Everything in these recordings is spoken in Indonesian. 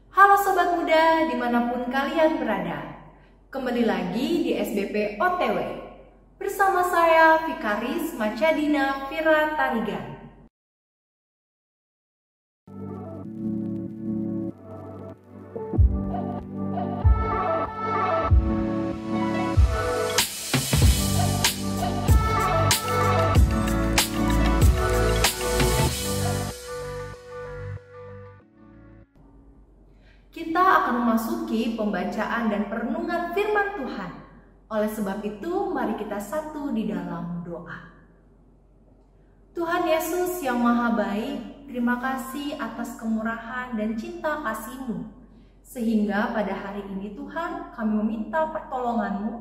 Halo Sobat Muda dimanapun kalian berada. Kembali lagi di SBP OTW bersama saya Vikaris Macadina Vira Tarigan. Kita akan memasuki pembacaan dan perenungan firman Tuhan. Oleh sebab itu, mari kita satu di dalam doa. Tuhan Yesus yang Maha Baik, terima kasih atas kemurahan dan cinta kasih-Mu. Sehingga pada hari ini Tuhan, kami meminta pertolongan-Mu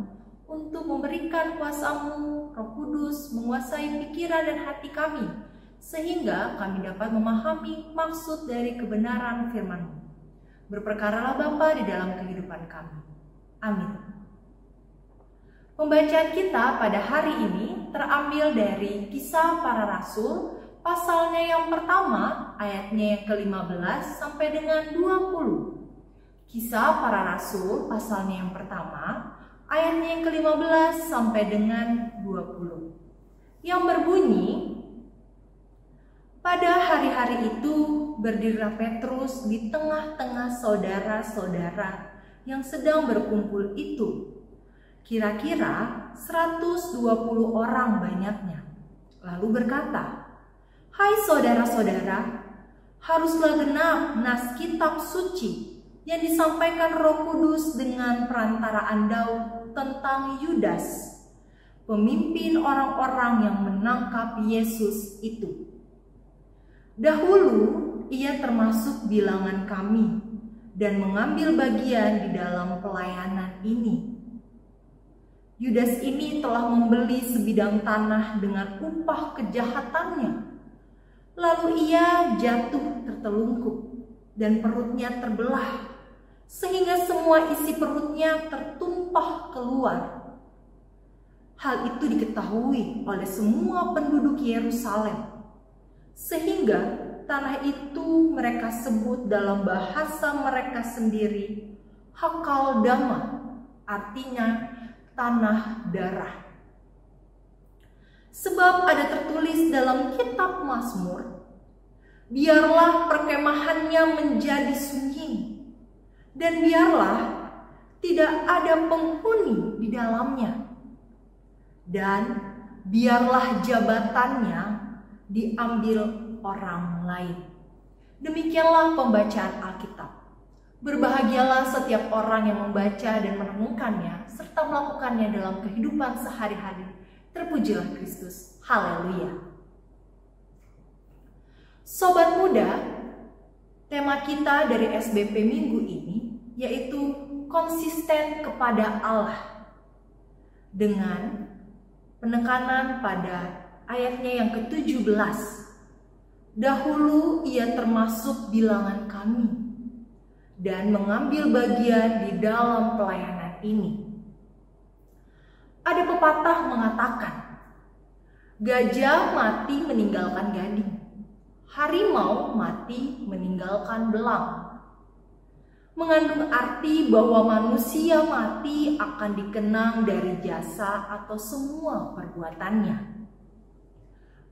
untuk memberikan kuasa-Mu, Roh Kudus, menguasai pikiran dan hati kami, sehingga kami dapat memahami maksud dari kebenaran firman-Mu. Berperkaralah Bapa di dalam kehidupan kami. Amin. Pembacaan kita pada hari ini terambil dari Kisah Para Rasul, pasalnya yang pertama, ayatnya yang ke-15 sampai dengan 20. Kisah Para Rasul, pasalnya yang pertama, ayatnya yang ke-15 sampai dengan 20. Yang berbunyi, pada hari-hari itu berdirilah Petrus di tengah-tengah saudara-saudara yang sedang berkumpul itu. Kira-kira 120 orang banyaknya. Lalu berkata, "Hai saudara-saudara, haruslah genap nas kitab suci yang disampaikan Roh Kudus dengan perantaraan Daud tentang Yudas, pemimpin orang-orang yang menangkap Yesus itu. Dahulu ia termasuk bilangan kami dan mengambil bagian di dalam pelayanan ini. Yudas ini telah membeli sebidang tanah dengan upah kejahatannya. Lalu ia jatuh tertelungkup dan perutnya terbelah, sehingga semua isi perutnya tertumpah keluar. Hal itu diketahui oleh semua penduduk Yerusalem, sehingga tanah itu mereka sebut dalam bahasa mereka sendiri Hakaldama, artinya tanah darah. Sebab ada tertulis dalam kitab Mazmur, biarlah perkemahannya menjadi sunyi, dan biarlah tidak ada penghuni di dalamnya, dan biarlah jabatannya diambil orang lain. Demikianlah pembacaan Alkitab. Berbahagialah setiap orang yang membaca dan merenungkannya serta melakukannya dalam kehidupan sehari-hari. Terpujilah Kristus. Haleluya. Sobat muda, tema kita dari SBP minggu ini yaitu konsisten kepada Allah, dengan penekanan pada ayatnya yang ke-17. Dahulu ia termasuk bilangan kami dan mengambil bagian di dalam pelayanan ini. Ada pepatah mengatakan, gajah mati meninggalkan gading, harimau mati meninggalkan belang. Mengandung arti bahwa manusia mati akan dikenang dari jasa atau semua perbuatannya.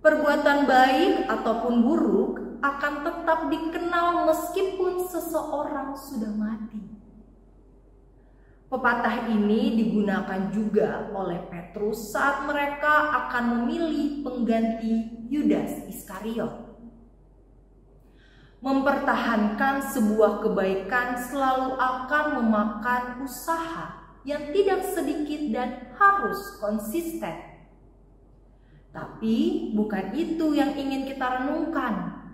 Perbuatan baik ataupun buruk akan tetap dikenal meskipun seseorang sudah mati. Pepatah ini digunakan juga oleh Petrus saat mereka akan memilih pengganti Yudas Iskariot. Mempertahankan sebuah kebaikan selalu akan memakan usaha yang tidak sedikit dan harus konsisten. Tapi bukan itu yang ingin kita renungkan.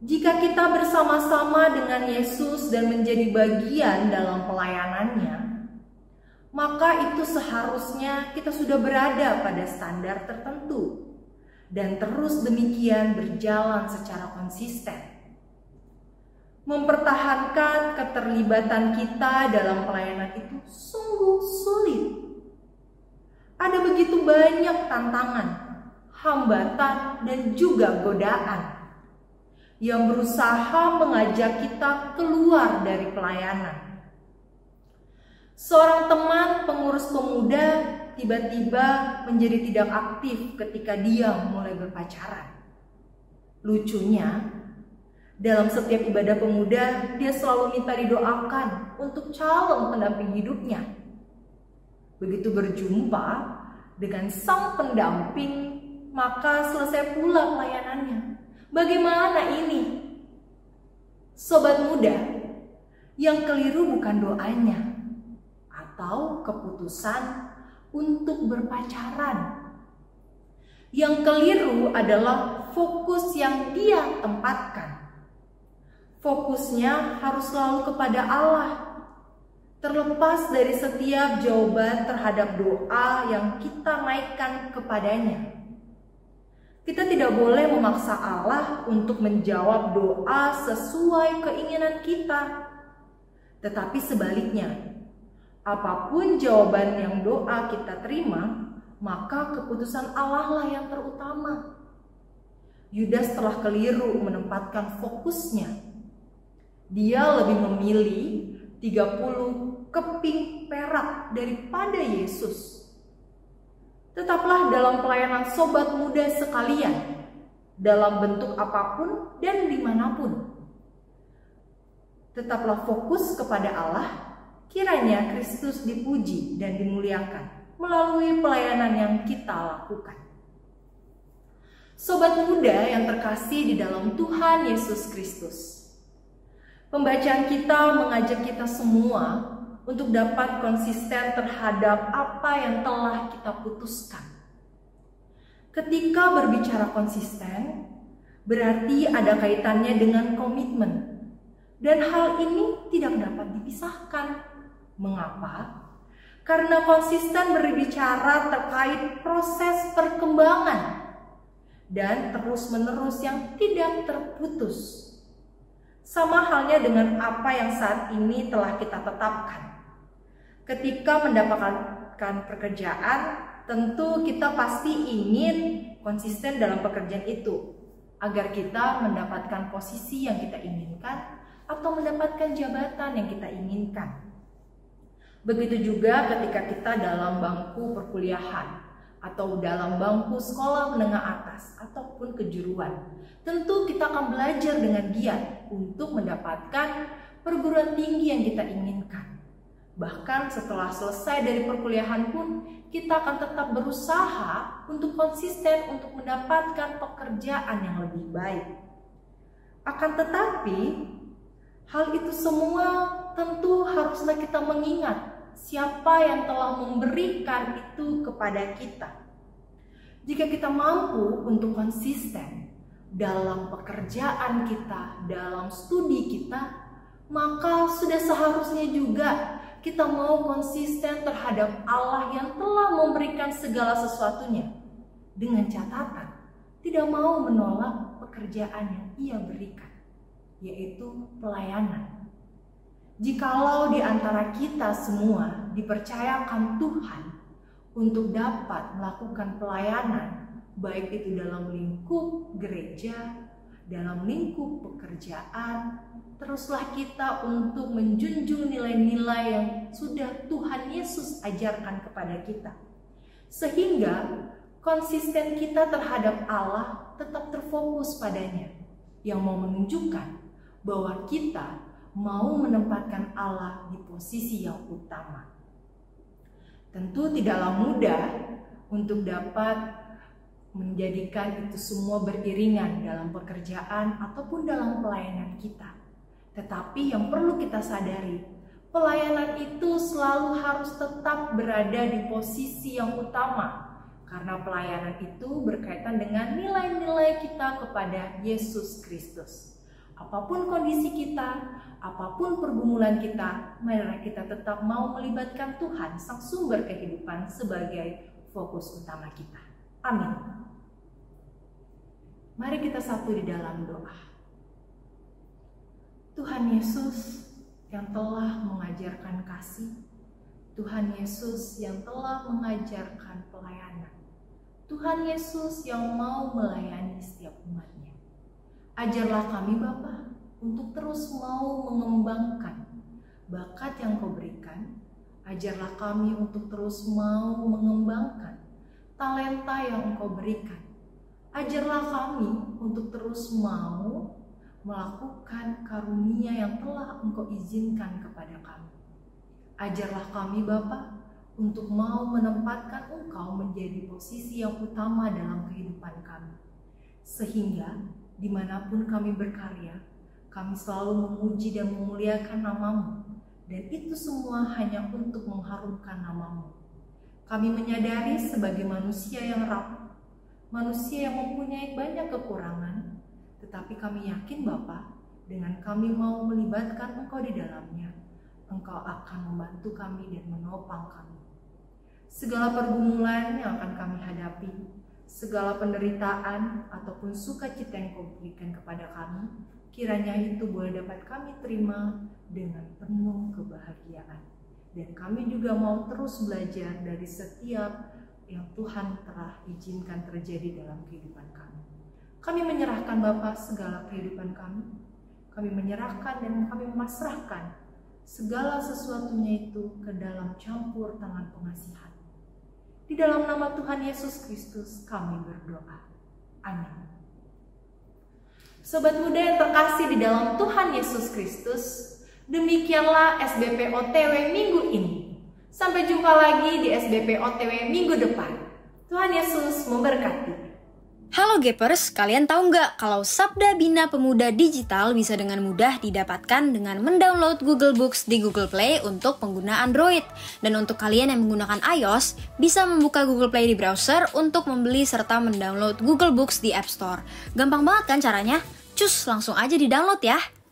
Jika kita bersama-sama dengan Yesus dan menjadi bagian dalam pelayanannya, maka itu seharusnya kita sudah berada pada standar tertentu dan terus demikian berjalan secara konsisten. Mempertahankan keterlibatan kita dalam pelayanan itu sungguh sulit. Ada begitu banyak tantangan, hambatan, dan juga godaan yang berusaha mengajak kita keluar dari pelayanan. Seorang teman pengurus pemuda tiba-tiba menjadi tidak aktif ketika dia mulai berpacaran. Lucunya, dalam setiap ibadah pemuda, dia selalu minta didoakan untuk calon pendamping hidupnya. Begitu berjumpa dengan sang pendamping, maka selesai pula pelayanannya. Bagaimana ini? Sobat muda, yang keliru bukan doanya atau keputusan untuk berpacaran. Yang keliru adalah fokus yang dia tempatkan. Fokusnya harus selalu kepada Allah, terlepas dari setiap jawaban terhadap doa yang kita naikkan kepadanya. Kita tidak boleh memaksa Allah untuk menjawab doa sesuai keinginan kita. Tetapi sebaliknya, apapun jawaban yang doa kita terima, maka keputusan Allah lah yang terutama. Yudas telah keliru menempatkan fokusnya. Dia lebih memilih 30 keping perak daripada Yesus. Tetaplah dalam pelayanan sobat muda sekalian, dalam bentuk apapun dan dimanapun. Tetaplah fokus kepada Allah, kiranya Kristus dipuji dan dimuliakan melalui pelayanan yang kita lakukan. Sobat muda yang terkasih di dalam Tuhan Yesus Kristus, pembacaan kita mengajak kita semua untuk dapat konsisten terhadap apa yang telah kita putuskan. Ketika berbicara konsisten, berarti ada kaitannya dengan komitmen. Dan hal ini tidak dapat dipisahkan. Mengapa? Karena konsisten berbicara terkait proses perkembangan dan terus-menerus yang tidak terputus. Sama halnya dengan apa yang saat ini telah kita tetapkan. Ketika mendapatkan pekerjaan, tentu kita pasti ingin konsisten dalam pekerjaan itu agar kita mendapatkan posisi yang kita inginkan atau mendapatkan jabatan yang kita inginkan. Begitu juga ketika kita dalam bangku perkuliahan atau dalam bangku sekolah menengah atas ataupun kejuruan. Tentu kita akan belajar dengan giat untuk mendapatkan perguruan tinggi yang kita inginkan. Bahkan setelah selesai dari perkuliahan pun, kita akan tetap berusaha untuk konsisten untuk mendapatkan pekerjaan yang lebih baik. Akan tetapi, hal itu semua tentu haruslah kita mengingat siapa yang telah memberikan itu kepada kita. Jika kita mampu untuk konsisten dalam pekerjaan kita, dalam studi kita, maka sudah seharusnya juga kita mau konsisten terhadap Allah yang telah memberikan segala sesuatunya, dengan catatan tidak mau menolak pekerjaan yang Ia berikan, yaitu pelayanan. Jikalau di antara kita semua dipercayakan Tuhan untuk dapat melakukan pelayanan, baik itu dalam lingkup gereja, dalam lingkup pekerjaan, teruslah kita untuk menjunjung nilai-nilai yang sudah Tuhan Yesus ajarkan kepada kita. Sehingga konsisten kita terhadap Allah tetap terfokus padanya, yang mau menunjukkan bahwa kita mau menempatkan Allah di posisi yang utama. Tentu tidaklah mudah untuk dapat menjadikan itu semua beriringan dalam pekerjaan ataupun dalam pelayanan kita. Tetapi yang perlu kita sadari, pelayanan itu selalu harus tetap berada di posisi yang utama, karena pelayanan itu berkaitan dengan nilai-nilai kita kepada Yesus Kristus. Apapun kondisi kita, apapun pergumulan kita, marilah kita tetap mau melibatkan Tuhan, Sang Sumber kehidupan, sebagai fokus utama kita. Amin. Mari kita satu di dalam doa. Tuhan Yesus yang telah mengajarkan kasih, Tuhan Yesus yang telah mengajarkan pelayanan, Tuhan Yesus yang mau melayani setiap umatnya. Ajarlah kami Bapa untuk terus mau mengembangkan bakat yang Kau berikan. Ajarlah kami untuk terus mau mengembangkan talenta yang Engkau berikan. Ajarlah kami untuk terus mau melakukan karunia yang telah Engkau izinkan kepada kami. Ajarlah kami Bapa untuk mau menempatkan Engkau menjadi posisi yang utama dalam kehidupan kami. Sehingga dimanapun kami berkarya, kami selalu memuji dan memuliakan nama-Mu. Dan itu semua hanya untuk mengharumkan nama-Mu. Kami menyadari sebagai manusia yang rapuh, manusia yang mempunyai banyak kekurangan, tetapi kami yakin Bapa, dengan kami mau melibatkan Engkau di dalamnya, Engkau akan membantu kami dan menopang kami. Segala pergumulan yang akan kami hadapi, segala penderitaan ataupun sukacita yang Kau berikan kepada kami, kiranya itu boleh dapat kami terima dengan penuh kebahagiaan. Dan kami juga mau terus belajar dari setiap yang Tuhan telah izinkan terjadi dalam kehidupan kami. Kami menyerahkan Bapa segala kehidupan kami. Kami menyerahkan dan kami memasrahkan segala sesuatunya itu ke dalam campur tangan pengasihan. Di dalam nama Tuhan Yesus Kristus kami berdoa. Amin. Sobat muda yang terkasih di dalam Tuhan Yesus Kristus, demikianlah SBP OTW minggu ini. Sampai jumpa lagi di SBP OTW minggu depan. Tuhan Yesus memberkati. Halo Gapers, kalian tahu nggak kalau Sabda Bina Pemuda Digital bisa dengan mudah didapatkan dengan mendownload Google Books di Google Play untuk pengguna Android. Dan untuk kalian yang menggunakan iOS, bisa membuka Google Play di browser untuk membeli serta mendownload Google Books di App Store. Gampang banget kan caranya? Cus, langsung aja di-download ya!